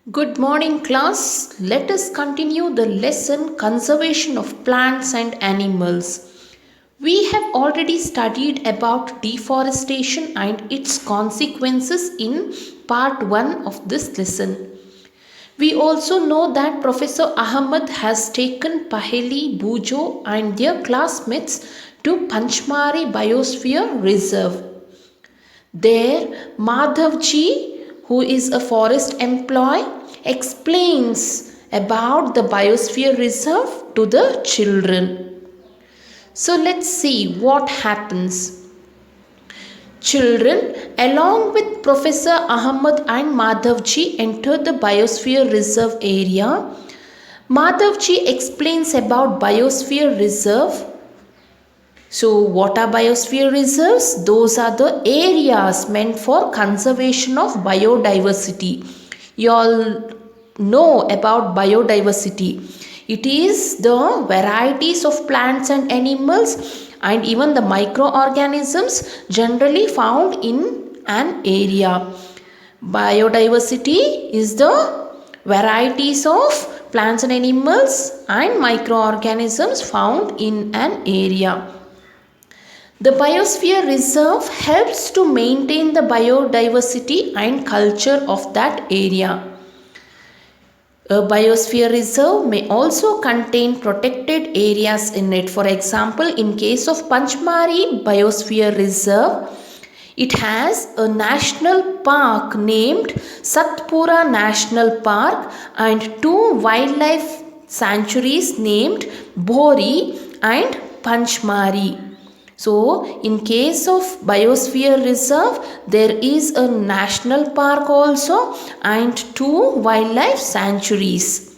Good morning, class. Let us continue the lesson Conservation of Plants and Animals. We have already studied about deforestation and its consequences in part 1 of this lesson. We also know that Professor Ahmed has taken Paheli, Bujo and their classmates to Panchmari Biosphere Reserve. There, Madhavji, who is a forest employee, explains about the biosphere reserve to the children. So let's see what happens. Children, along with Professor Ahmed and Madhavji, enter the biosphere reserve area. Madhavji explains about biosphere reserve. So, what are biosphere reserves? Those are the areas meant for conservation of biodiversity. You all know about biodiversity. It is the varieties of plants and animals and even the microorganisms generally found in an area. Biodiversity is the varieties of plants and animals and microorganisms found in an area. The Biosphere Reserve helps to maintain the biodiversity and culture of that area. A biosphere reserve may also contain protected areas in it. For example, in case of Panchmari Biosphere Reserve, it has a national park named Satpura National Park and two wildlife sanctuaries named Bhori and Panchmari. So, in case of Biosphere Reserve, there is a national park also and two wildlife sanctuaries.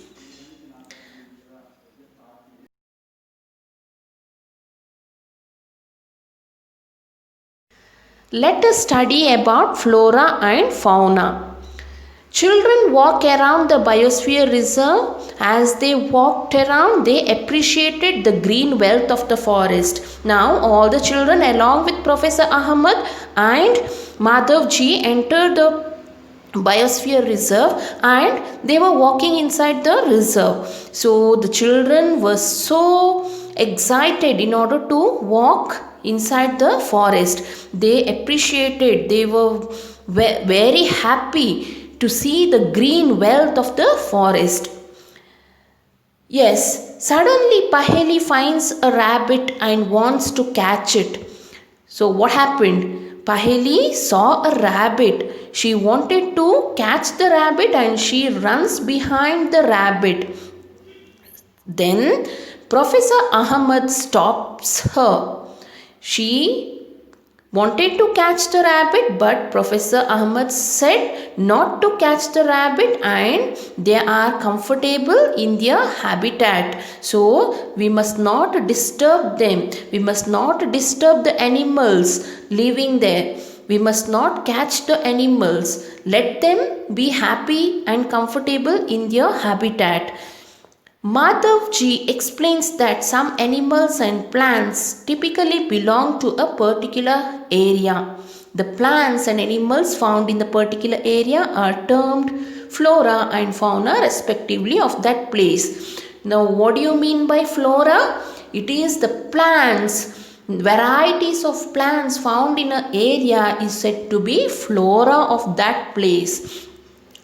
Let us study about flora and fauna. Children walk around the Biosphere Reserve. As they walked around, they appreciated the green wealth of the forest. Now, all the children, along with Professor Ahmed and Madhavji, entered the Biosphere Reserve and they were walking inside the reserve. So, the children were so excited in order to walk inside the forest. They appreciated, they were very happy to see the green wealth of the forest. Yes, suddenly Paheli finds a rabbit and wants to catch it. So, what happened? Paheli saw a rabbit. She wanted to catch the rabbit and she runs behind the rabbit. Then, Professor Ahmed stops her. She wanted to catch the rabbit, but Professor Ahmed said not to catch the rabbit and they are comfortable in their habitat. So we must not disturb them. We must not disturb the animals living there. We must not catch the animals. Let them be happy and comfortable in their habitat. Madhavji explains that some animals and plants typically belong to a particular area. The plants and animals found in the particular area are termed flora and fauna respectively of that place. Now, what do you mean by flora? It is the plants, varieties of plants found in an area is said to be flora of that place.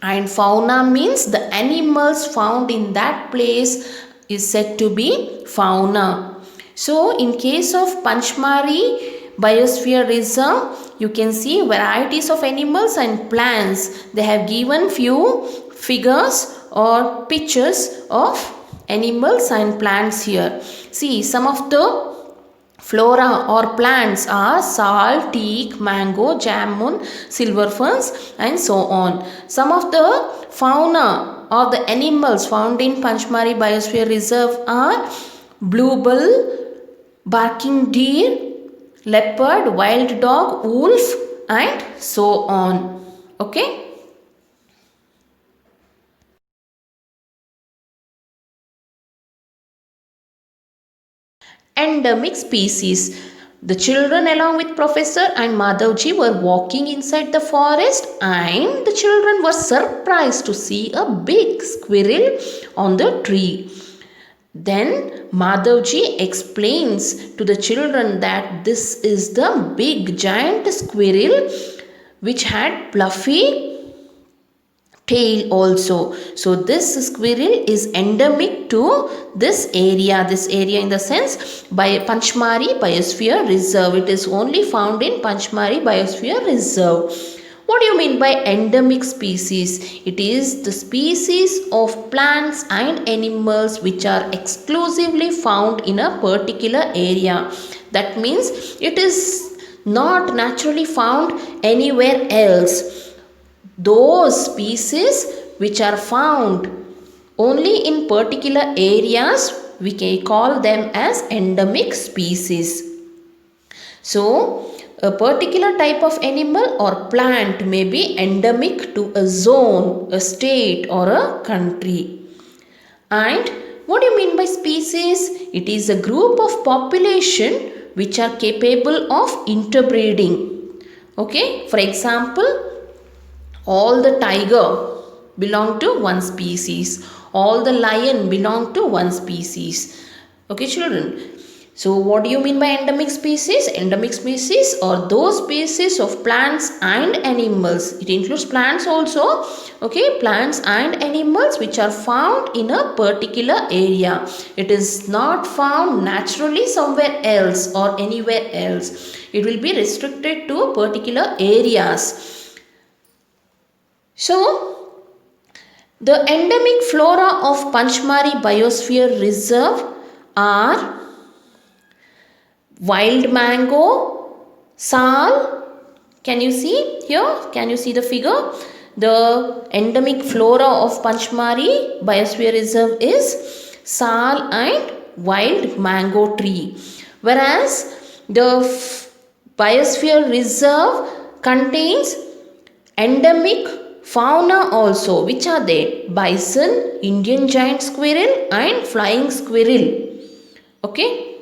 And fauna means the animals found in that place is said to be fauna. So, in case of Panchmari Biosphere Reserve, you can see varieties of animals and plants. They have given few figures or pictures of animals and plants here. See, some of the flora or plants are sal, teak, mango, jamun, silver ferns and so on. Some of the fauna or the animals found in Panchmari Biosphere Reserve are bluebull, barking deer, leopard, wild dog, wolf and so on. Okay. Endemic species. The children along with Professor and Madhavji were walking inside the forest, and the children were surprised to see a big squirrel on the tree. Then Madhavji explains to the children that this is the big giant squirrel which had fluffy tail also. So this squirrel is endemic to this area in the sense by Panchmari Biosphere Reserve. It is only found in Panchmari Biosphere Reserve. What do you mean by endemic species? It is the species of plants and animals which are exclusively found in a particular area. That means it is not naturally found anywhere else. Those species which are found only in particular areas, we can call them as endemic species. So, a particular type of animal or plant may be endemic to a zone, a state or a country. And what do you mean by species? It is a group of population which are capable of interbreeding. Okay, for example, all the tiger belong to one species, all the lion belong to one species. Okay children, so what do you mean by endemic species? Endemic species are those species of plants and animals. It includes plants also. Okay, plants and animals which are found in a particular area. It is not found naturally somewhere else or anywhere else. It will be restricted to particular areas. So, the endemic flora of Panchmari Biosphere Reserve are wild mango, sal. Can you see here? Can you see the figure? The endemic flora of Panchmari Biosphere Reserve is sal and wild mango tree. Whereas the Biosphere Reserve contains endemic fauna also, which are they? Bison, Indian giant squirrel and flying squirrel. Okay.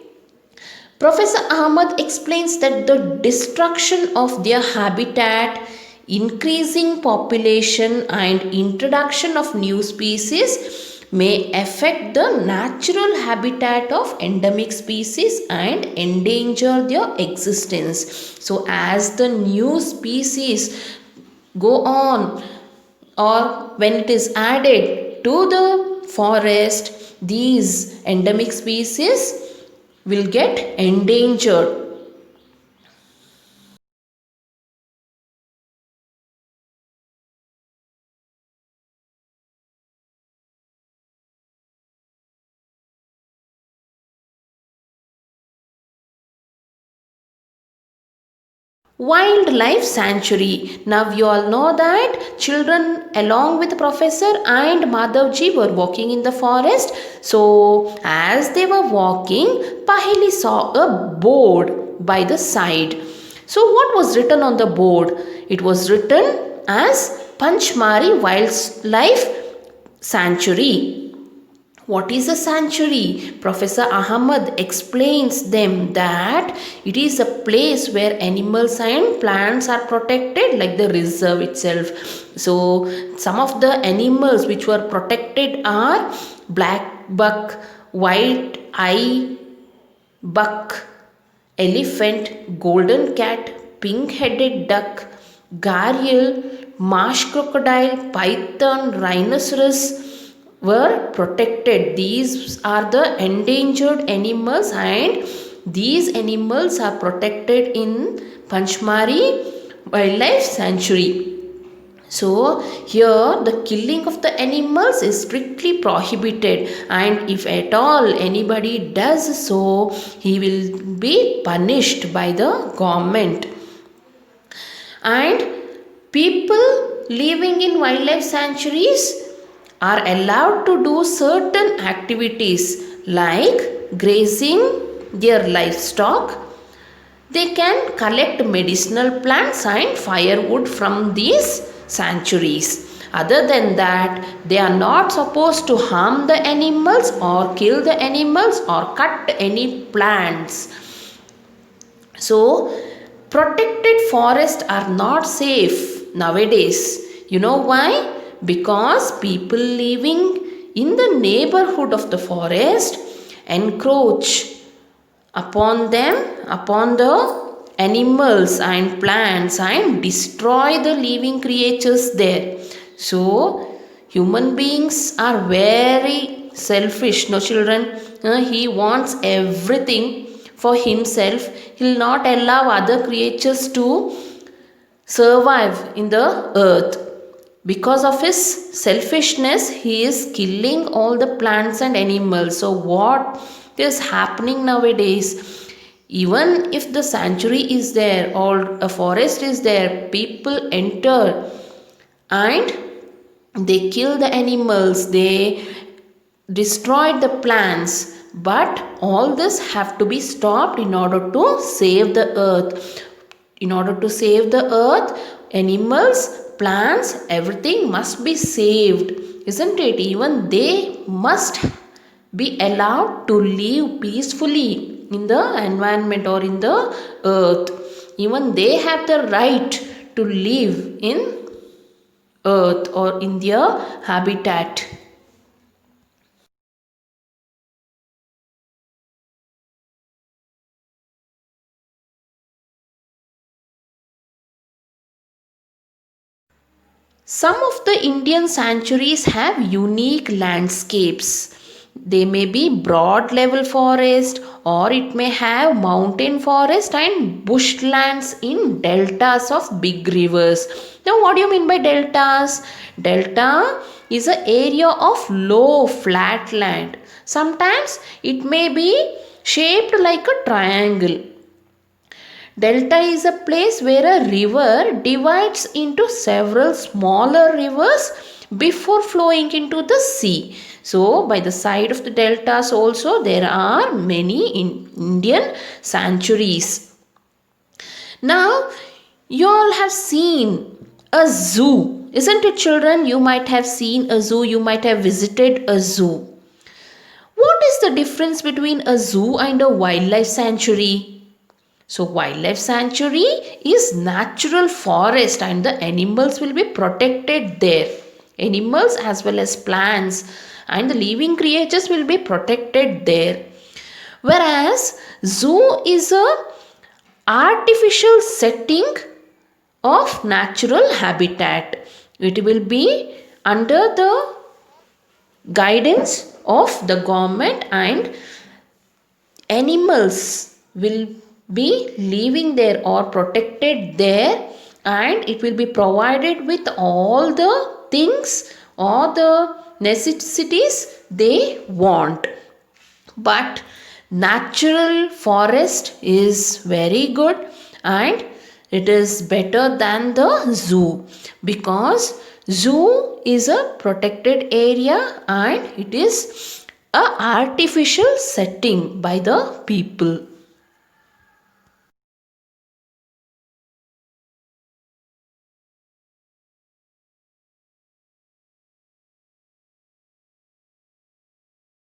Professor Ahmad explains that the destruction of their habitat, increasing population and introduction of new species may affect the natural habitat of endemic species and endanger their existence. So as the new species go on, or when it is added to the forest, these endemic species will get endangered. Wildlife sanctuary. Now you all know that children along with Professor and Madhavji were walking in the forest. So as they were walking, Paheli saw a board by the side. So what was written on the board? It was written as Panchmari Wildlife Sanctuary. What is a sanctuary? Professor Ahmad explains them that it is a place where animals and plants are protected, like the reserve itself. So some of the animals which were protected are black buck, white eye buck, elephant, golden cat, pink-headed duck, gharial, marsh crocodile, python, rhinoceros were protected. These are the endangered animals, and these animals are protected in Panchmari Wildlife Sanctuary. So here the killing of the animals is strictly prohibited, and if at all anybody does so, he will be punished by the government. And people living in wildlife sanctuaries are allowed to do certain activities like grazing their livestock. They can collect medicinal plants and firewood from these sanctuaries. Other than that, they are not supposed to harm the animals or kill the animals or cut any plants. So protected forests are not safe nowadays. You know why? Because people living in the neighborhood of the forest encroach upon them, upon the animals and plants, and destroy the living creatures there. So human beings are very selfish, no children. He wants everything for himself. He'll not allow other creatures to survive in the earth. Because of his selfishness, he is killing all the plants and animals. So what is happening nowadays? Even if the sanctuary is there or a forest is there, people enter and they kill the animals, they destroyed the plants. But all this have to be stopped in order to save the earth. In order to save the earth, animals, plants, everything must be saved, isn't it? Even they must be allowed to live peacefully in the environment or in the earth. Even they have the right to live in earth or in their habitat. Some of the Indian sanctuaries have unique landscapes. They may be broad level forest, or it may have mountain forest and bushlands in deltas of big rivers. Now, what do you mean by deltas? Delta is an area of low flat land. Sometimes it may be shaped like a triangle. Delta is a place where a river divides into several smaller rivers before flowing into the sea. So, by the side of the deltas also there are many Indian sanctuaries. Now, you all have seen a zoo, isn't it, children? You might have seen a zoo, you might have visited a zoo. What is the difference between a zoo and a wildlife sanctuary? So wildlife sanctuary is natural forest and the animals will be protected there. Animals as well as plants and the living creatures will be protected there. Whereas zoo is a artificial setting of natural habitat. It will be under the guidance of the government, and animals will be living there or protected there, and it will be provided with all the things or the necessities they want. But natural forest is very good and it is better than the zoo, because zoo is a protected area and it is a artificial setting by the people.